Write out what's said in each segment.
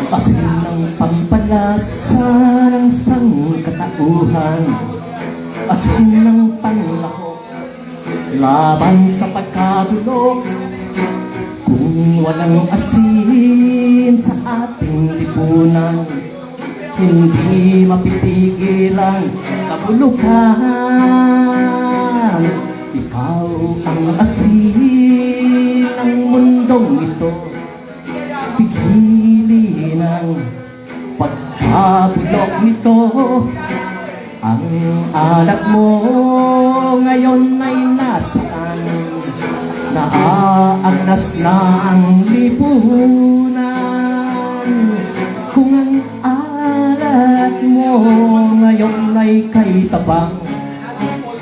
Asin ng pampalasa ng sangkatauhan, asin ng panlahok laban sa pagkabulok. Kung walang asin sa ating lipunan, hindi mapipigil ang kabulukan. Ikaw ang asin ng mundong ito, pigilin ang pagkabulok nito. Ang alat mo ngayon ay nasaan? Naaagnas na ang lipunan. Kung ang alat mo ngayon ay kay tabang,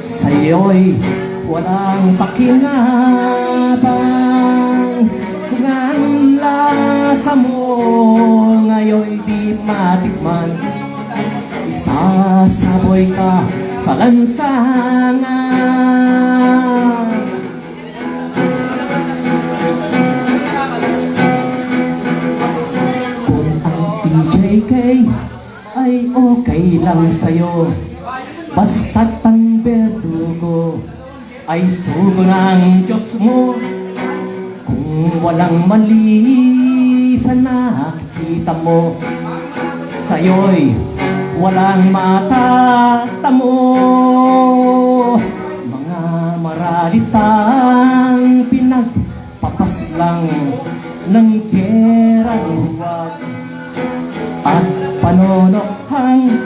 sa'yo'y walang pakinabang. Kung ang lasa mo ngayon di matikman, isasaboy ka sa lansangan. Kung ang TJK ay okay lang sa'yo, basta't ang berdugo ay sugo ng Diyos mo. Kung walang mali sa nakikita mo, sa'yo'y walang matatamo. Mga maralitang pinagpapaslang ng gerang huwag at panonohang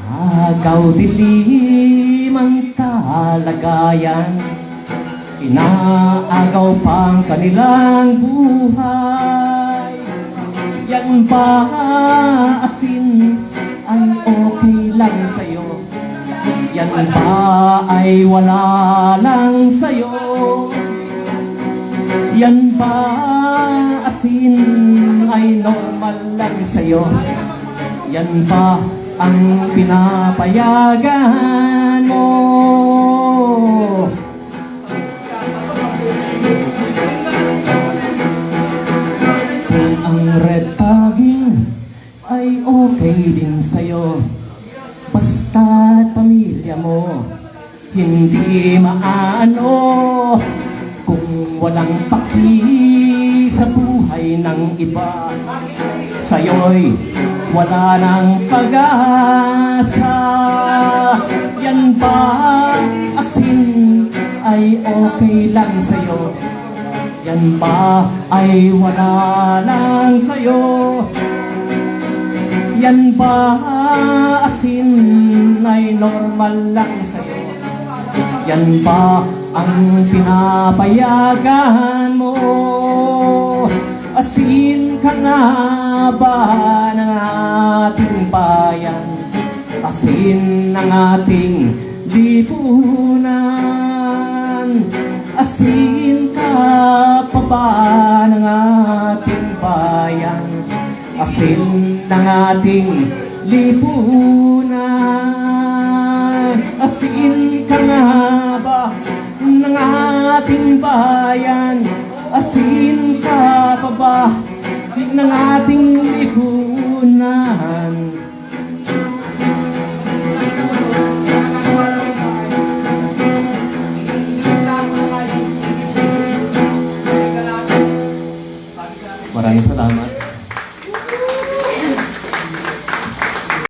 agaw dilim ang kalagayan. Inaagaw pang kanilang buhay. Yan ba asin ay okay lang sa'yo? Yan ba ay wala lang sa'yo? Yan ba asin ay normal lang sa'yo? Yan ba ang pinapayagan mo? Kung ang red tagging ay okay din sa'yo, basta't pamilya mo hindi maano. Kung walang paki sa buhay ng iba, sa'yo'y wala nang pag-asa. Yan ba asin ay okay lang sa'yo? Yan ba ay wala lang sa'yo? Yan ba asin ay normal lang sa'yo? Yan ba ang pinapayagan mo? Asin ka nga ba ng ating bayan? Asin ng ating lipunan? Asin ka pa ba ng ating bayan? Asin ng ating lipunan? Asin ka nga ba ng ating bayan? Asin ka pa ba ng ating lipunan? Maraming salamat.